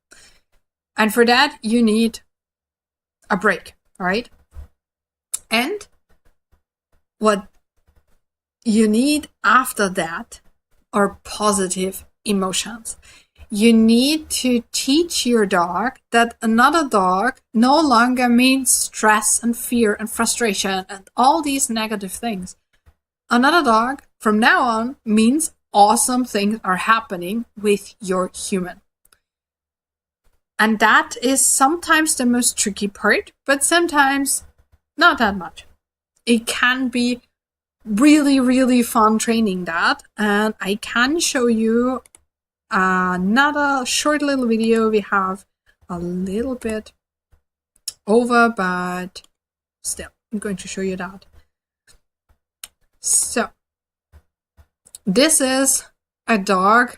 And for that, you need a break, all right? And what you need after that are positive emotions. You need to teach your dog that another dog no longer means stress and fear and frustration and all these negative things. Another dog from now on means awesome things are happening with your human. And that is sometimes the most tricky part, but sometimes not that much. It can be really, really fun training that. And I can show you another short little video. We have a little bit over, but still, I'm going to show you that. So, this is a dog.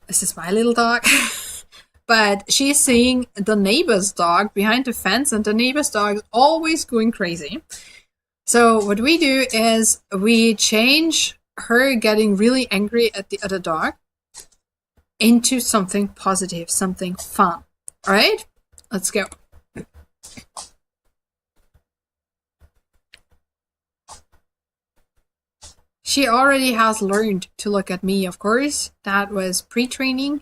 This is my little dog. But she's seeing the neighbor's dog behind the fence, and the neighbor's dog is always going crazy. So what we do is we change her getting really angry at the other dog into something positive, something fun. All right, let's go. She already has learned to look at me, of course. That was pre-training.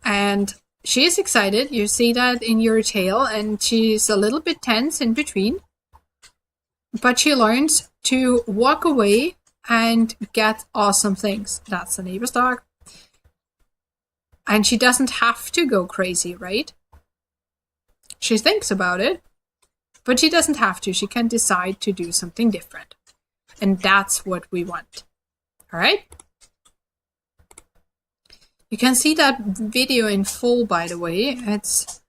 And she is excited. You see that in your tail, and she's a little bit tense in between. But she learns to walk away and get awesome things. That's the neighbor's dog. And she doesn't have to go crazy, right? She thinks about it, but she doesn't have to. She can decide to do something different. And that's what we want. All right? You can see that video in full, by the way. It's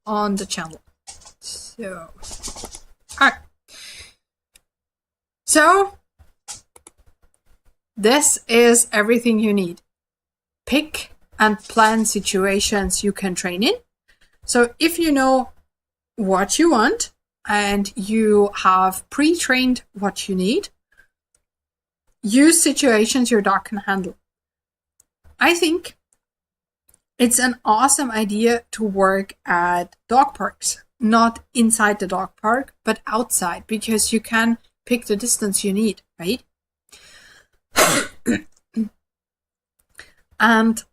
on the channel. So, all right. So, this is everything you need. Pick and plan situations you can train in. So, if you know what you want and you have pre-trained what you need, use situations your dog can handle. I think it's an awesome idea to work at dog parks, not inside the dog park, but outside, because you can pick the distance you need, right? And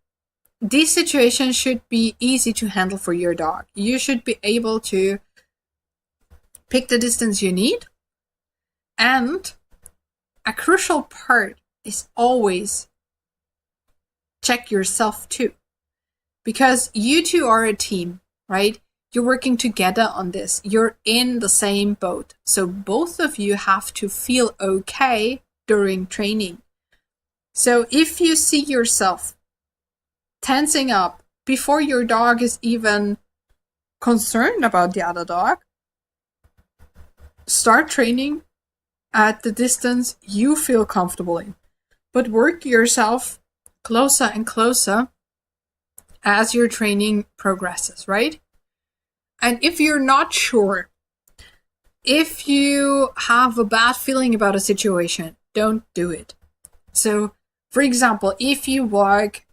these situations should be easy to handle for your dog. You should be able to pick the distance you need. And a crucial part is always check yourself too. Because you two are a team, right? You're working together on this. You're in the same boat. So both of you have to feel okay during training. So if you see yourself tensing up before your dog is even concerned about the other dog, start training at the distance you feel comfortable in. But work yourself closer and closer as your training progresses, right? And if you're not sure, if you have a bad feeling about a situation, don't do it. So, for example, if you walk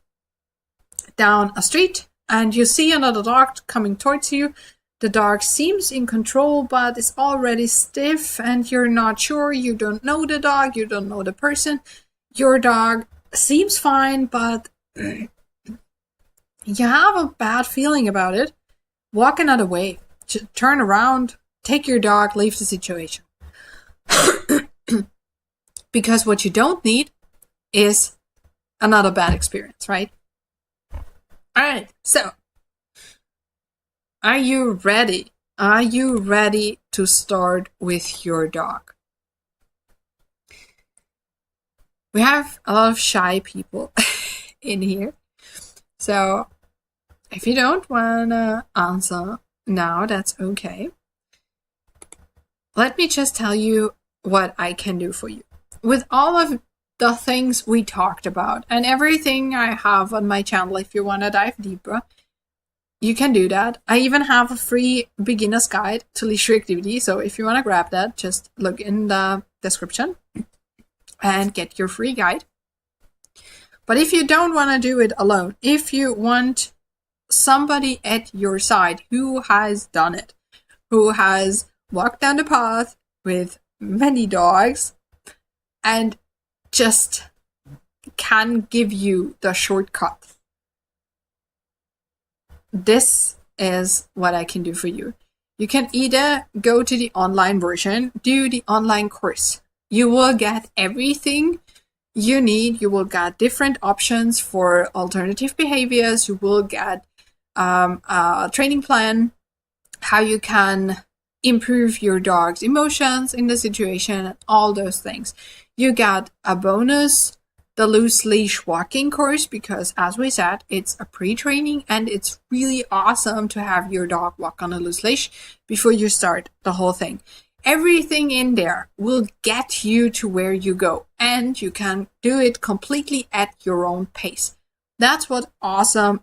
down a street and you see another dog coming towards you, the dog seems in control but is already stiff and you're not sure, you don't know the dog, you don't know the person, your dog seems fine but you have a bad feeling about it, walk another way. Turn around, take your dog, leave the situation. Because what you don't need is another bad experience, right? Alright, so are you ready? Are you ready to start with your dog? We have a lot of shy people in here. So if you don't want to answer now, that's okay. Let me just tell you what I can do for you. With all of the things we talked about and everything I have on my channel, if you want to dive deeper, you can do that. I even have a free beginner's guide to Leash Reactivity. So if you want to grab that, just look in the description and get your free guide. But if you don't want to do it alone, if you want somebody at your side who has done it, who has walked down the path with many dogs and just can give you the shortcut, this is what I can do for you. You can either go to the online version, do the online course. You will get everything you need. You will get different options for alternative behaviors. You will get a training plan, how you can improve your dog's emotions in the situation, and all those things. You get a bonus, the loose leash walking course, because as we said, it's a pre-training and it's really awesome to have your dog walk on a loose leash before you start the whole thing. Everything in there will get you to where you go, and you can do it completely at your own pace. That's what's awesome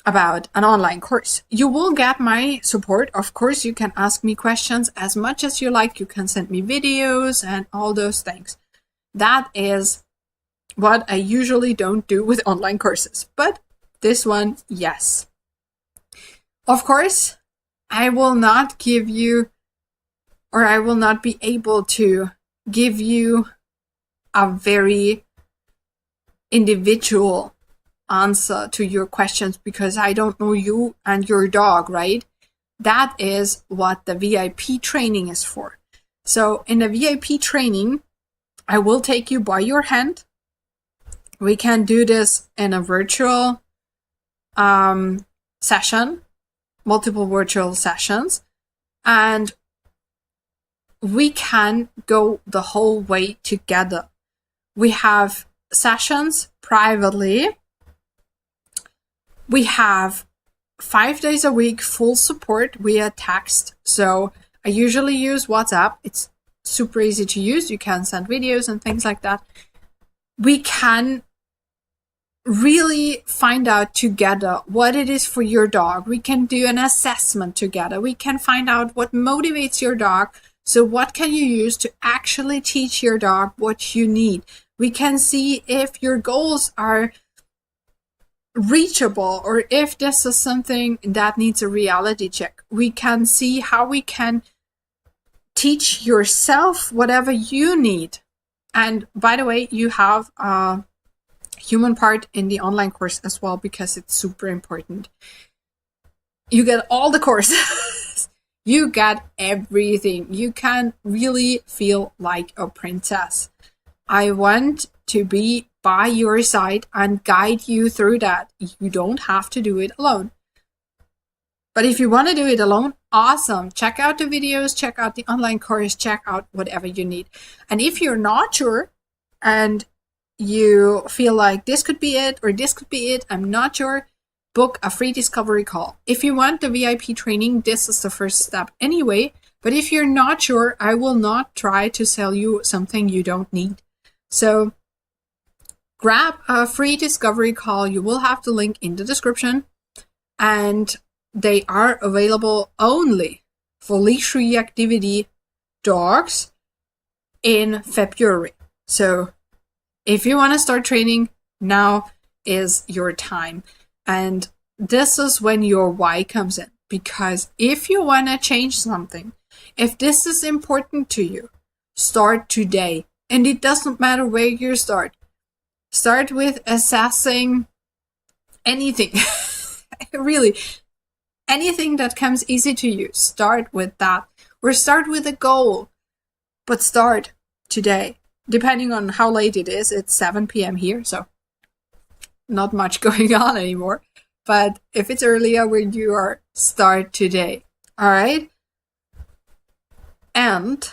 about an online course. You will get my support. Of course, you can ask me questions as much as you like. You can send me videos and all those things. That is what I usually don't do with online courses. But this one, yes. Of course, I will not give you, or I will not be able to give you a very individual answer to your questions, because I don't know you and your dog, right? That is what the VIP training is for. So in the VIP training, I will take you by your hand. We can do this in a virtual session, multiple virtual sessions, and we can go the whole way together. We have sessions privately. We have 5 days a week full support via text. So I usually use WhatsApp. It's super easy to use. You can send videos and things like that. We can really find out together what it is for your dog. We can do an assessment together. We can find out what motivates your dog. So what can you use to actually teach your dog what you need? We can see if your goals are reachable, or if this is something that needs a reality check. We can see how we can teach yourself whatever you need. And by the way, you have a human part in the online course as well, because it's super important. You get all the courses. You get everything. You can really feel like a princess. I want to be by your side and guide you through that. You don't have to do it alone. But if you want to do it alone, awesome. Check out the videos, check out the online course, check out whatever you need. And if you're not sure and you feel like this could be it or this could be it, I'm not sure, book a free discovery call. If you want the VIP training, this is the first step anyway. But if you're not sure, I will not try to sell you something you don't need. So grab a free discovery call. You will have the link in the description, and they are available only for Leash Reactivity dogs in February. So if you want to start training, now is your time. And this is when your why comes in. Because if you want to change something, if this is important to you, start today. And it doesn't matter where you start. Start with assessing anything. Really, anything that comes easy to you. Start with that. Or start with a goal. But start today. Depending on how late it is, it's 7 p.m. here, so not much going on anymore. But if it's earlier where you are, start today. All right? And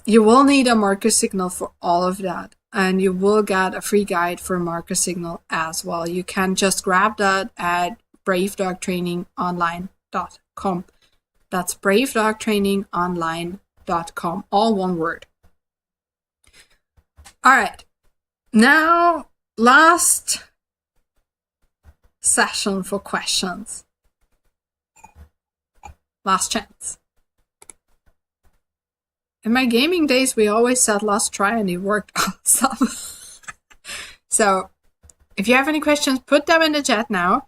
you will need a marker signal for all of that. And you will get a free guide for marker signal as well. You can just grab that at bravedogtrainingonline.com. That's bravedogtrainingonline.com. All one word. All right. Now, last session for questions. Last chance. In my gaming days, we always said last try, and it worked awesome. So, if you have any questions, put them in the chat now.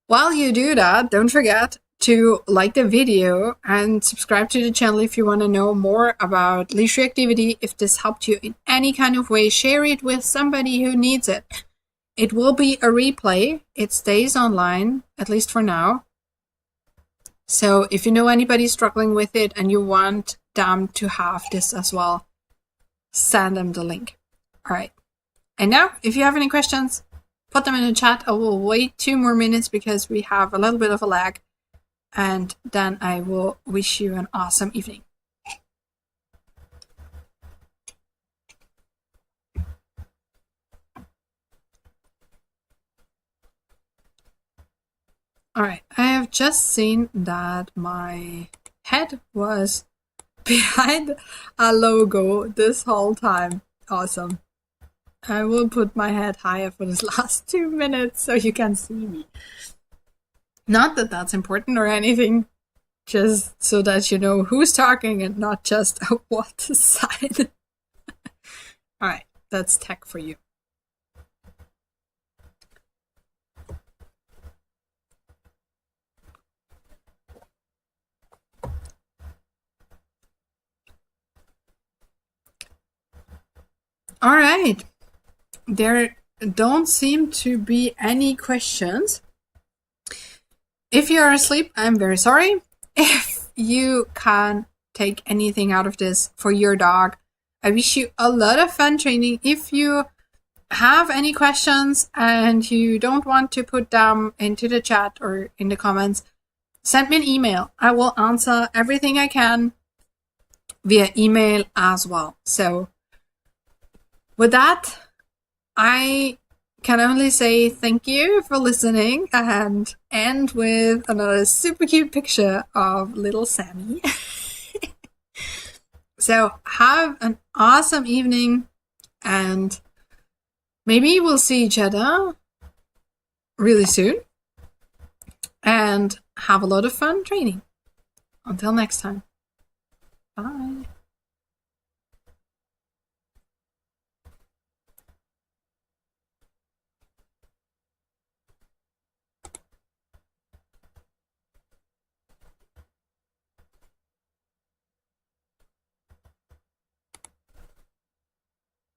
While you do that, don't forget to like the video and subscribe to the channel if you want to know more about leash reactivity. If this helped you in any kind of way, share it with somebody who needs it. It will be a replay. It stays online, at least for now. So if you know anybody struggling with it and you want them to have this as well, send them the link. All right. And now, if you have any questions, put them in the chat. I will wait 2 more minutes because we have a little bit of a lag. And then I will wish you an awesome evening. All right, I have just seen that my head was behind a logo this whole time. Awesome. I will put my head higher for this last 2 minutes so you can see me. Not that that's important or anything, just so that you know who's talking and not just what side. All right, that's tech for you. All right. There don't seem to be any questions. If you're asleep, I'm very sorry. If you can take anything out of this for your dog, I wish you a lot of fun training. If you have any questions and you don't want to put them into the chat or in the comments, send me an email. I will answer everything I can via email as well. So with that, I can only say thank you for listening and end with another super cute picture of little Sammy. So have an awesome evening, and maybe we'll see each other really soon and have a lot of fun training. Until next time. Bye.